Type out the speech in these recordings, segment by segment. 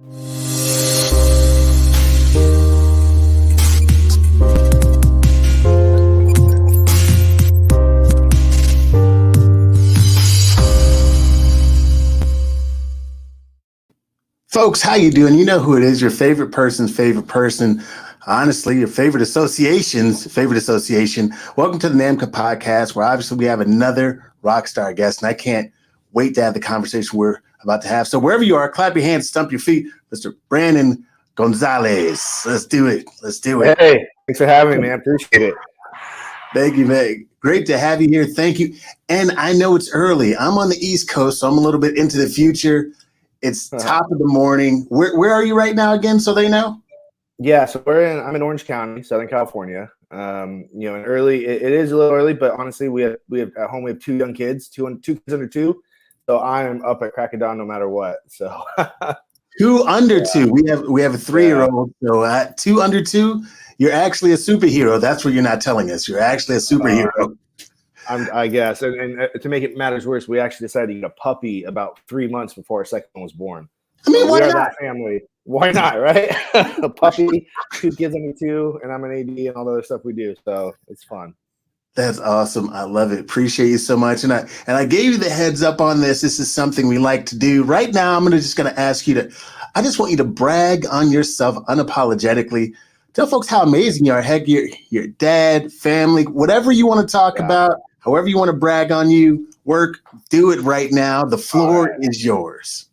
Folks, how you doing? You know who it is, your favorite person's favorite person. Honestly, your favorite association's favorite association. Welcome to the NAMCA podcast, where obviously we have another rock star guest, and I can't wait to have the conversation we're about to have. So wherever you are, clap your hands, stump your feet. Mr. Brandon Gonzalez. Let's do it. Hey, thanks for having me, man. Appreciate it. Thank you, man. Great to have you here. Thank you. And I know it's early. I'm on the East Coast, so I'm a little bit into the future. It's top of the morning. Where are you right now again, so they know? Yeah, so I'm in Orange County, Southern California. And early, it is a little early, but honestly, we have at home, we have two young kids, two kids under 2. So I am up at crack of dawn no matter what. So 2 under 2. We have a 3-year-old. So 2 under 2. You're actually a superhero. That's what you're not telling us. You're actually a superhero. I guess. And to make it matters worse, we actually decided to get a puppy about 3 months before our second one was born. I mean, why not? That family. Why not, right? A puppy, 2 kids under 2, and I'm an AD and all the other stuff we do. So it's fun. That's awesome. I love it. Appreciate you so much. And I gave you the heads up on this. This is something we like to do. Right now, I'm just going to ask you I just want you to brag on yourself unapologetically. Tell folks how amazing you are. Heck, your dad, family, whatever you want to talk about, however you want to brag on you, work, do it right now. The floor is yours.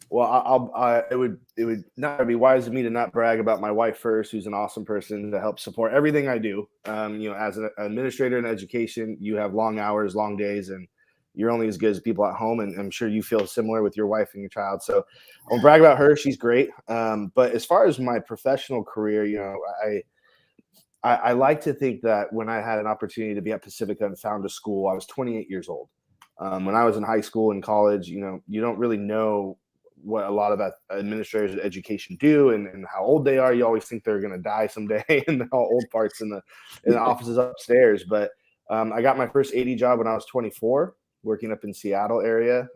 Well, it would not be wise of me to not brag about my wife first, who's an awesome person to help support everything I do. As an administrator in education, you have long hours, long days, and you're only as good as people at home. And I'm sure you feel similar with your wife and your child. So I'll brag about her. She's great. But as far as my professional career, I like to think that when I had an opportunity to be at Pacifica and found a school, I was 28 years old. When I was in high school and college, you don't really know what a lot of administrators of education do and how old they are. You always think they're going to die someday in the old parts in the offices upstairs. But I got my first AD job when I was 24, working up in Seattle area.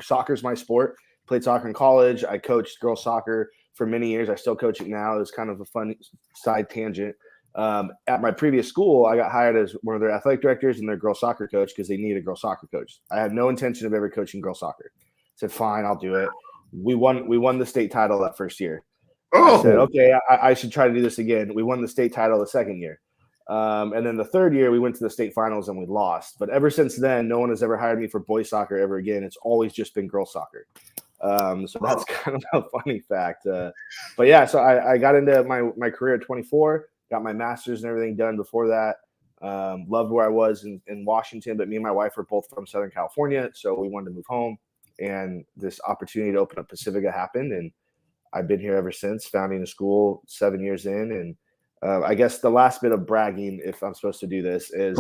Soccer's my sport. Played soccer in college. I coached girls soccer for many years. I still coach it now. It's kind of a fun side tangent. At my previous school, I got hired as one of their athletic directors and their girls soccer coach because they needed a girls soccer coach. I had no intention of ever coaching girls soccer. I said, fine, I'll do it. We won the state title that first year. I said, okay, I should try to do this again. We won the state title the second year. And then the third year, we went to the state finals and we lost. But ever since then, no one has ever hired me for boys soccer ever again. It's always just been girls soccer. So that's kind of a funny fact. But yeah, so I got into my career at 24, got my master's and everything done before that. Loved where I was in Washington, but me and my wife are both from Southern California. So we wanted to move home, and this opportunity to open up Pacifica happened. And I've been here ever since, founding the school 7 years in. And I guess the last bit of bragging, if I'm supposed to do this, is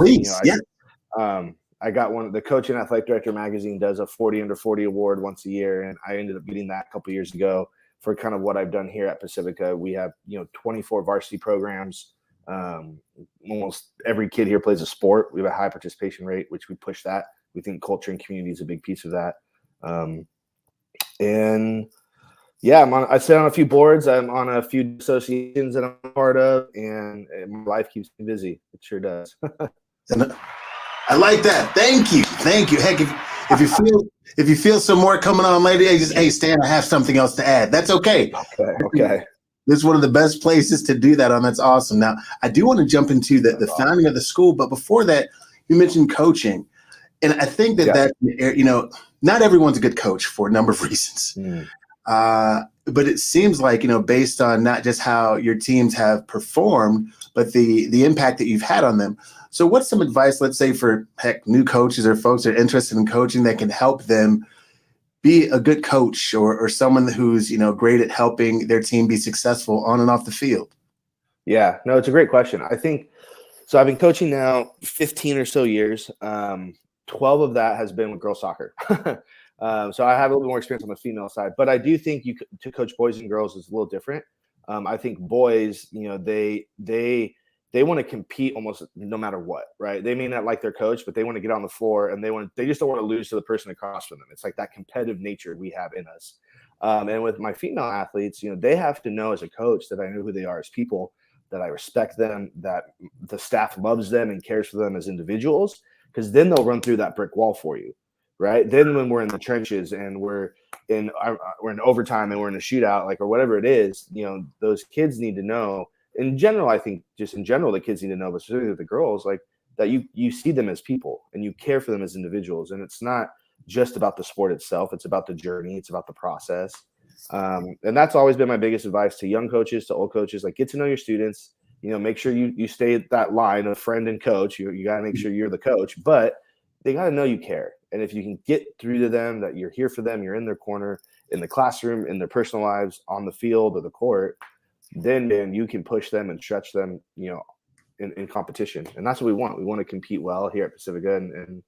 I got the Coach and Athletic Director magazine does a 40 under 40 award once a year, and I ended up getting that a couple of years ago for kind of what I've done here at Pacifica. We have 24 varsity programs. Almost every kid here plays a sport. We have a high participation rate, which we push that. We think culture and community is a big piece of that. And yeah, I sit on a few boards. I'm on a few associations that I'm a part of, and my life keeps me busy. It sure does. I like that. Thank you. Heck, if you feel some more coming on later, hey Stan, I have something else to add. That's okay. Okay. This is one of the best places to do that on. That's awesome. Now, I do want to jump into the founding of the school, but before that, you mentioned coaching, and I think that not everyone's a good coach for a number of reasons. But it seems like, based on not just how your teams have performed, but the impact that you've had on them. So what's some advice, let's say, for new coaches or folks that are interested in coaching that can help them be a good coach or someone who's, great at helping their team be successful on and off the field? Yeah, no, it's a great question. I think so. I've been coaching now 15 or so years. 12 of that has been with girls soccer. So I have a little bit more experience on the female side, but I do think to coach boys and girls is a little different. I think boys, they they want to compete almost no matter what, right? They may not like their coach, but they want to get on the floor, and they just don't want to lose to the person across from them. It's like that competitive nature we have in us. And with my female athletes, they have to know as a coach that I know who they are as people, that I respect them, that the staff loves them and cares for them as individuals, because then they'll run through that brick wall for you, right? Then when we're in the trenches and we're in overtime and we're in a shootout, or whatever it is, those kids need to know. In general, I think just in general, the kids need to know, but specifically the girls, that you see them as people and you care for them as individuals. And it's not just about the sport itself. It's about the journey. It's about the process. And that's always been my biggest advice to young coaches, to old coaches, get to know your students, make sure you stay at that line of friend and coach. You got to make sure you're the coach, but they got to know you care. And if you can get through to them that you're here for them, you're in their corner, in the classroom, in their personal lives, on the field or the court, then you can push them and stretch them, in competition. And that's what we want. We want to compete well here at Pacifica, and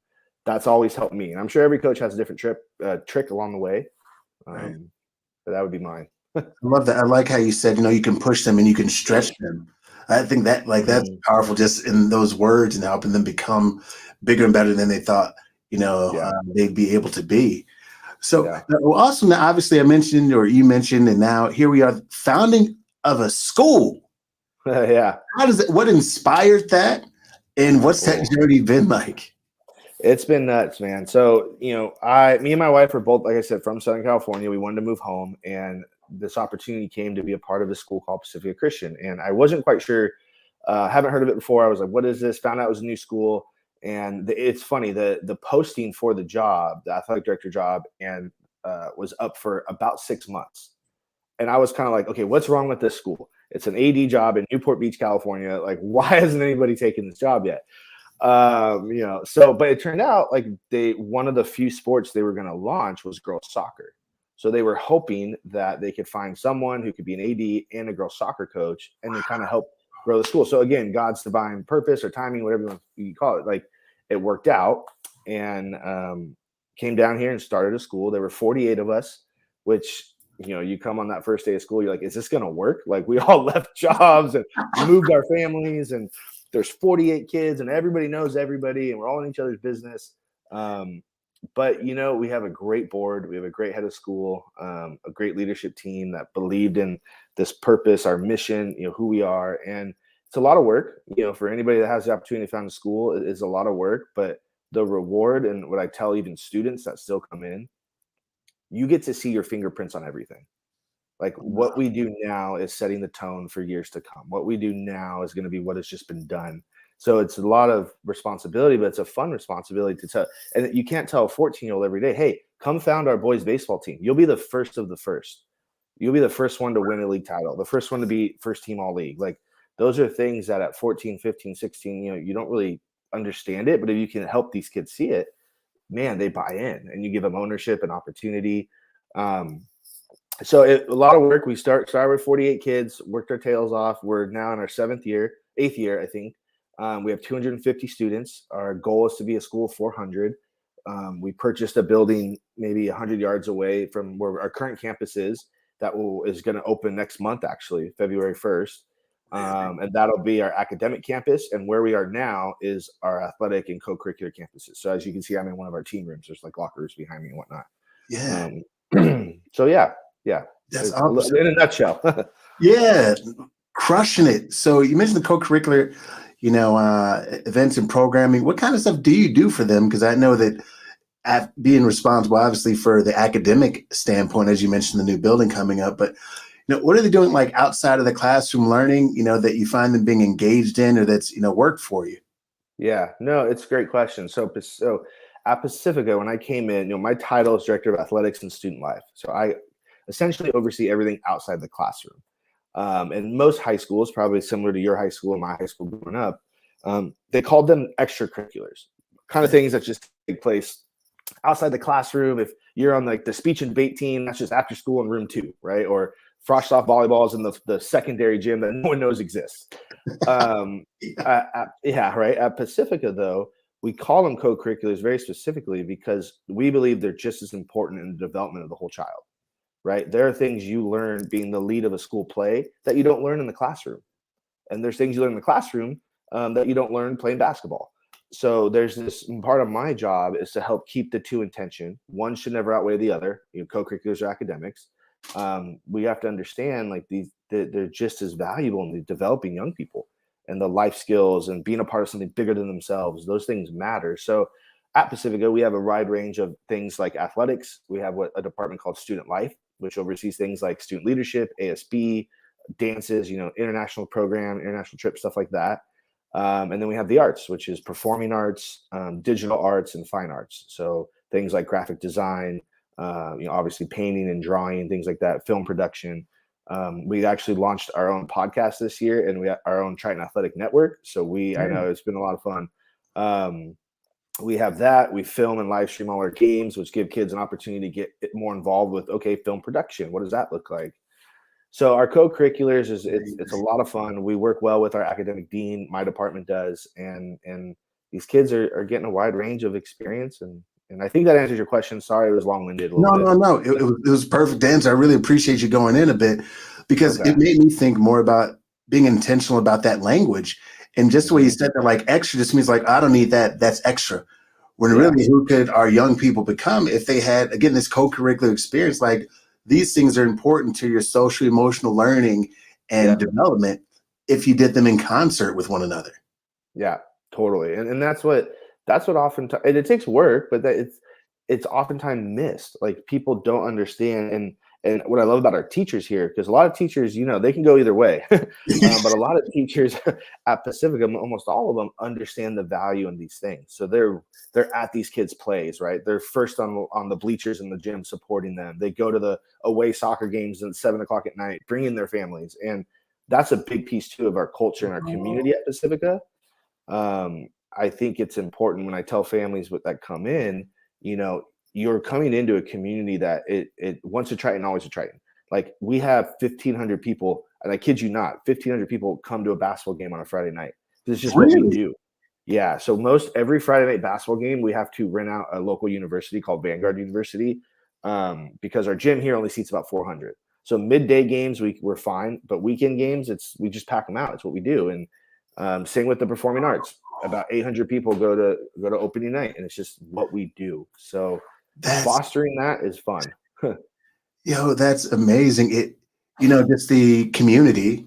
that's always helped me. And I'm sure every coach has a different trick along the way. Right. But that would be mine. I love that. I like how you said, you can push them and you can stretch them. I think that that's powerful, just in those words, and helping them become bigger and better than they thought, they'd be able to be. So also, now, obviously, I mentioned, or you mentioned, and now here we are, founding of a school. Yeah. What inspired that, and what's that journey been like? It's been nuts, man. So, me and my wife are both, like I said, from Southern California. We wanted to move home, and this opportunity came to be a part of a school called Pacifica Christian. And I wasn't quite sure, haven't heard of it before. I was like, what is this? Found out it was a new school. And it's funny, the posting for the job, the athletic director job, and was up for about 6 months. And I was kind of like, okay, what's wrong with this school? It's an AD job in Newport Beach, California. Why hasn't anybody taken this job yet? But it turned out one of the few sports they were going to launch was girls soccer. So they were hoping that they could find someone who could be an AD and a girls soccer coach, and then kind of help grow the school. So again, God's divine purpose or timing, whatever you call it, it worked out, and came down here and started a school. There were 48 of us, which, you come on that first day of school, you're like, is this going to work? We all left jobs and moved our families, and there's 48 kids and everybody knows everybody and we're all in each other's business. But we have a great board. We have a great head of school, a great leadership team that believed in this purpose, our mission, who we are. And it's a lot of work, for anybody that has the opportunity to found a school. It is a lot of work, but the reward, and what I tell even students that still come in, you get to see your fingerprints on everything. What we do now is setting the tone for years to come. What we do now is going to be what has just been done. So it's a lot of responsibility, but it's a fun responsibility to tell. And you can't tell a 14-year-old every day, hey, come found our boys baseball team. You'll be the first of the first. You'll be the first one to win a league title, the first one to be first team all league. Those are things that at 14, 15, 16, you don't really understand it. But if you can help these kids see it, man, they buy in, and you give them ownership and opportunity. So a lot of work. We started with 48 kids, worked our tails off. We're now in our 8th year, I think. We have 250 students. Our goal is to be a school of 400. We purchased a building maybe 100 yards away from where our current campus is. That is going to open next month, actually, February 1st. And that'll be our academic campus. And where we are now is our athletic and co-curricular campuses. So as you can see, I'm in one of our team rooms. There's lockers behind me and whatnot. Yeah. So yeah. That's awesome. In a nutshell. Yeah. Crushing it. So you mentioned the co-curricular, events and programming. What kind of stuff do you do for them? Because I know that being responsible, obviously, for the academic standpoint, as you mentioned, the new building coming up, but what are they doing outside of the classroom learning, that you find them being engaged in, or that's, worked for you? Yeah, no, it's a great question. So at Pacifica, when I came in, my title is Director of Athletics and Student Life. So I essentially oversee everything outside the classroom. And most high schools, probably similar to your high school and my high school growing up, they called them extracurriculars, kind of things that just take place outside the classroom. If you're on the speech and debate team, that's just after school in room 2, right? Or frosh off volleyballs in the secondary gym that no one knows exists. Right. At Pacifica, though, we call them co-curriculars very specifically because we believe they're just as important in the development of the whole child. Right. There are things you learn being the lead of a school play that you don't learn in the classroom. and there's things you learn in the classroom that you don't learn playing basketball. So there's this part of my job is to help keep the two in tension. One should never outweigh the other. Co-curriculars or academics. We have to understand like they're just as valuable in developing young people and the life skills and being a part of something bigger than themselves. Those things matter. So at Pacifica, we have a wide range of things like athletics. We have a department called Student Life, which oversees things like student leadership, ASB, dances, international program, international trips, stuff like that. And then we have the arts, which is performing arts, digital arts, and fine arts. So things like graphic design, obviously painting and drawing, things like that, film production. We actually launched our own podcast this year, and we have our own Triton Athletic Network. So I know it's been a lot of fun. We have that. We film and live stream all our games, which give kids an opportunity to get more involved with, film production. What does that look like? So our co-curriculars it's a lot of fun. We work well with our academic dean. My department does, and these kids are getting a wide range of experience. And I think that answers your question. Sorry, it was long-winded. No. It was perfect answer. I really appreciate you going in a bit because it made me think more about being intentional about that language. And just the way you said that, like extra just means like, I don't need that. That's extra. When really, who could our young people become if they had, again, this co-curricular experience? Like these things are important to your social, emotional learning and development if you did them in concert with one another. Yeah, totally. And that's what often, and it takes work, but it's oftentimes missed. Like people don't understand. And what I love about our teachers here, because a lot of teachers, they can go either way, but a lot of teachers at Pacifica, almost all of them understand the value in these things. So they're at these kids' plays, right? They're first on the bleachers in the gym supporting them. They go to the away soccer games at 7:00 at night, bringing their families. And that's a big piece too of our culture and our community at Pacifica. I think it's important when I tell families that come in, you're coming into a community that it wants a Triton, always a Triton. Like we have 1,500 people, and I kid you not, 1,500 people come to a basketball game on a Friday night. This is just what we do. Yeah. So every Friday night basketball game, we have to rent out a local university called Vanguard University because our gym here only seats about 400. So midday games, we're fine, but weekend games, we just pack them out. It's what we do. And same with the performing arts. About 800 people go to opening night, and it's just what we do. So fostering that is fun. That's amazing. It, just the community,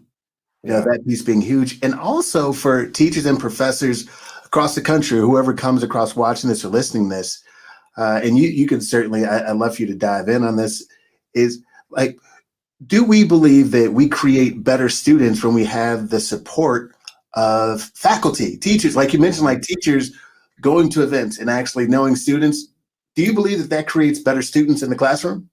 that piece being huge. And also for teachers and professors across the country, whoever comes across watching this or listening to this, and you can certainly, I'd love for you to dive in on this, is like, do we believe that we create better students when we have the support of faculty, teachers, like you mentioned, like teachers going to events and actually knowing students? Do you believe that creates better students in the classroom?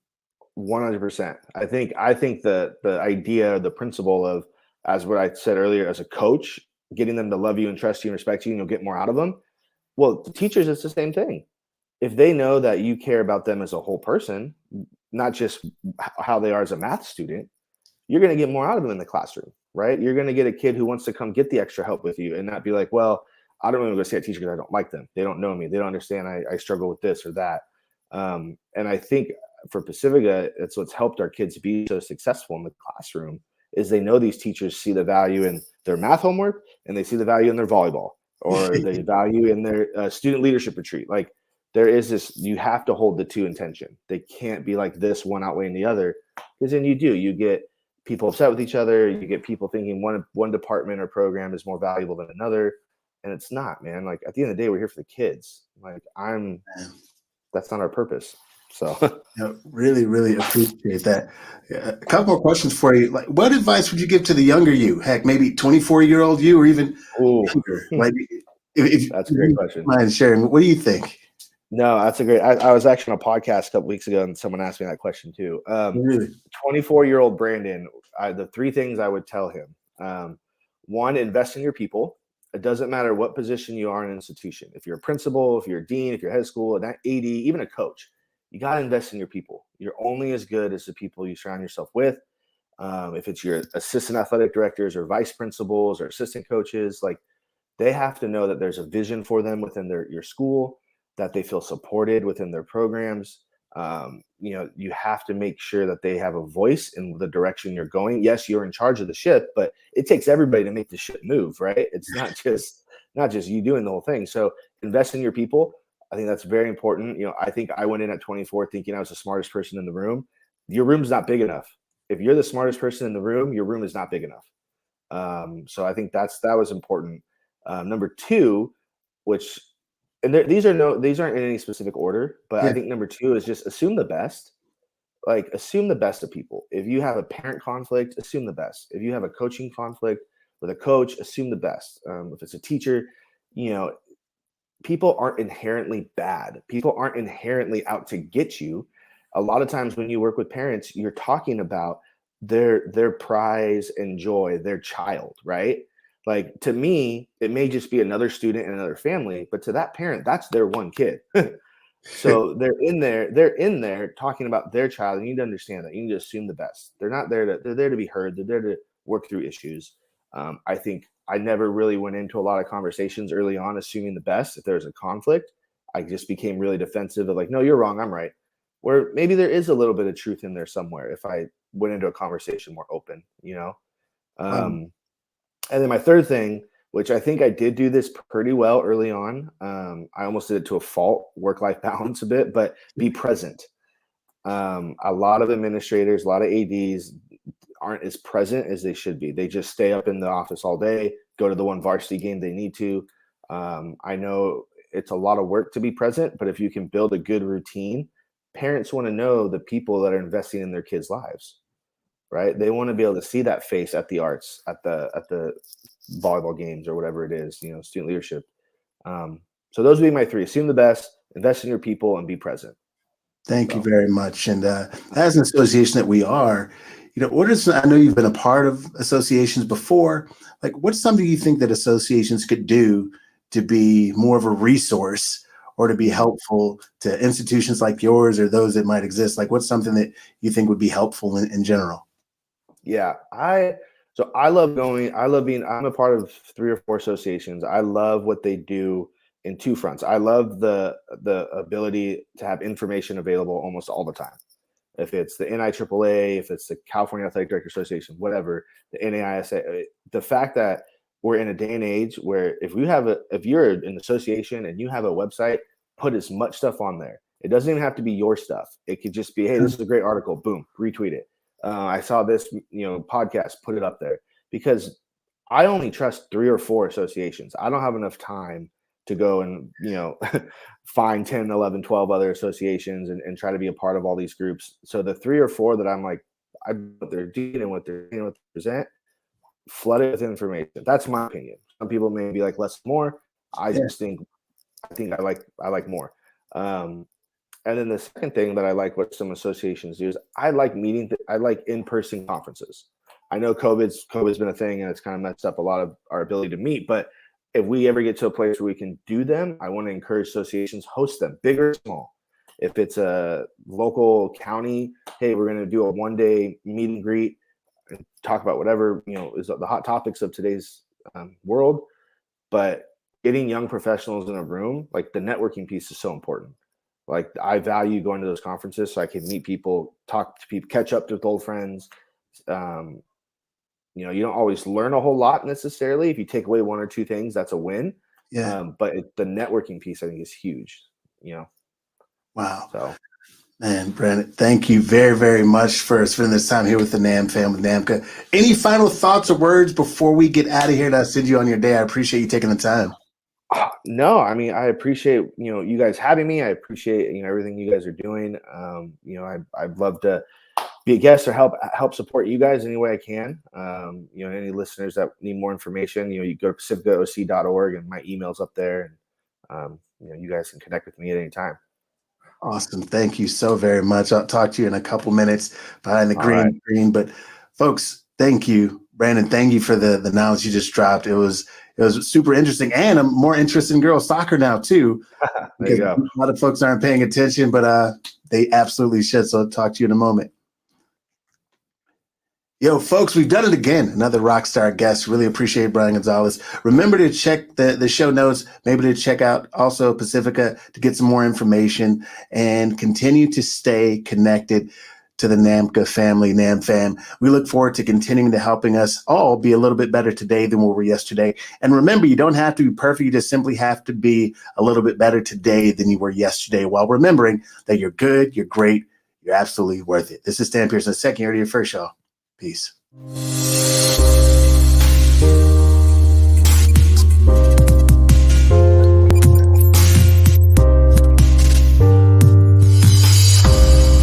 100%. I think the idea, the principle of, as what I said earlier, as a coach, getting them to love you and trust you and respect you, and you'll get more out of them. Well, the teachers, it's the same thing. If they know that you care about them as a whole person, not just how they are as a math student, you're going to get more out of them in the classroom, right? You're going to get a kid who wants to come get the extra help with you and not be like, well, I don't really go see a teacher because I don't like them. They don't know me. They don't understand I struggle with this or that. And I think for Pacifica, it's what's helped our kids be so successful in the classroom is they know these teachers see the value in their math homework and they see the value in their volleyball or they value in their student leadership retreat. Like there is this, you have to hold the two in tension. They can't be like this one outweighing the other, because then you get people upset with each other. You get people thinking one department or program is more valuable than another. And it's not, man. Like at the end of the day, we're here for the kids. Like that's not our purpose. So really, really appreciate that. A couple more questions for you. Like, what advice would you give to the younger you? Heck, maybe 24-year-old you, or even younger. Like, if that's a great question. Mind sharing? What do you think? No, that's a great. I was actually on a podcast a couple weeks ago, and someone asked me that question too. Really? 24-year-old Brandon. The three things I would tell him: one, invest in your people. It doesn't matter what position you are in an institution. If you're a principal, if you're a dean, if you're head of school, an AD, even a coach, you got to invest in your people. You're only as good as the people you surround yourself with. If it's your assistant athletic directors or vice principals or assistant coaches, like they have to know that there's a vision for them within your school, that they feel supported within their programs. You have to make sure that they have a voice in the direction you're going. Yes, you're in charge of the ship, but it takes everybody to make the ship move, right? It's not just you doing the whole thing. So invest in your people. I think that's very important. I think I went in at 24 thinking I was the smartest person in the room. Your room's not big enough. If you're the smartest person in the room, your room is not big enough. So I think that was important. Number two, which, and these aren't in any specific order, but I think number two is just assume the best. Like, assume the best of people. If you have a parent conflict, assume the best. If you have a coaching conflict with a coach, assume the best. If it's a teacher, people aren't inherently bad. People aren't inherently out to get you. A lot of times when you work with parents, you're talking about their prize and joy, their child, right? Like, to me, it may just be another student in another family, but to that parent, that's their one kid. So they're in there talking about their child. You need to understand that. You need to assume the best. They're there to be heard. They're there to work through issues. I think I never really went into a lot of conversations early on assuming the best. If there's a conflict, I just became really defensive of like, no, you're wrong, I'm right. Where maybe there is a little bit of truth in there somewhere if I went into a conversation more open, And then my third thing, which I think I did do this pretty well early on. I almost did it to a fault, work-life balance a bit, but be present. A lot of administrators, a lot of ADs aren't as present as they should be. They just stay up in the office all day, go to the one varsity game they need to. I know it's a lot of work to be present, but if you can build a good routine, parents want to know the people that are investing in their kids' lives, right? They want to be able to see that face at the arts, at the volleyball games or whatever it is, student leadership. So those would be my three: assume the best, invest in your people, and be present. Thank you very much. And as an association that we are, I know you've been a part of associations before. Like, what's something you think that associations could do to be more of a resource or to be helpful to institutions like yours or those that might exist? Like, what's something that you think would be helpful in general? Yeah, I love I'm a part of 3 or 4 associations. I love what they do in 2 fronts. I love the ability to have information available almost all the time. If it's the NIAAA, if it's the California Athletic Director Association, whatever, the NAISA, the fact that we're in a day and age where if you're an association and you have a website, put as much stuff on there. It doesn't even have to be your stuff. It could just be, hey, this is a great article. Boom, retweet it. I saw this, podcast, put it up there, because I only trust 3 or 4 associations. I don't have enough time to go and, find 10, 11, 12 other associations and try to be a part of all these groups. So the 3 or 4 that I'm like, what they're doing and what they're what they present, flood it with information. That's my opinion. Some people may be like less more. I think I like more. And then the second thing that I like what some associations do is I like in-person conferences. I know COVID's been a thing and it's kind of messed up a lot of our ability to meet, but if we ever get to a place where we can do them, I want to encourage associations, host them, big or small. If it's a local county, hey, we're going to do a 1-day meet and greet and talk about whatever, is the hot topics of today's world. But getting young professionals in a room, like the networking piece is so important. Like, I value going to those conferences so I can meet people, talk to people, catch up with old friends. You don't always learn a whole lot necessarily. If you take away 1 or 2 things, that's a win. Yeah. But the networking piece, I think, is huge. Wow. So, man, Brandon, thank you very, very much for spending this time here with the NAM fam, with NAMCA. Any final thoughts or words before we get out of here to send you on your day? I appreciate you taking the time. No, I mean, I appreciate, you guys having me. I appreciate, everything you guys are doing. I'd love to be a guest or help support you guys any way I can. Any listeners that need more information, you go to pacificaoc.org and my email's up there. And, you guys can connect with me at any time. Awesome. Thank you so very much. I'll talk to you in a couple minutes behind the green screen. But folks, thank you. Brandon, thank you for the knowledge you just dropped. It was super interesting, and I'm more interested in girls soccer now too. There you go. A lot of folks aren't paying attention, but they absolutely should. So I'll talk to you in a moment. Yo, folks, we've done it again. Another rock star guest. Really appreciate Brandon Gonzalez. Remember to check the show notes, maybe to check out also Pacifica to get some more information and continue to stay connected to the NAMCA family, NAMFam. We look forward to continuing to helping us all be a little bit better today than we were yesterday. And remember, you don't have to be perfect. You just simply have to be a little bit better today than you were yesterday, while remembering that you're good, you're great, you're absolutely worth it. This is Stan Pearson, second year to your first show. Peace.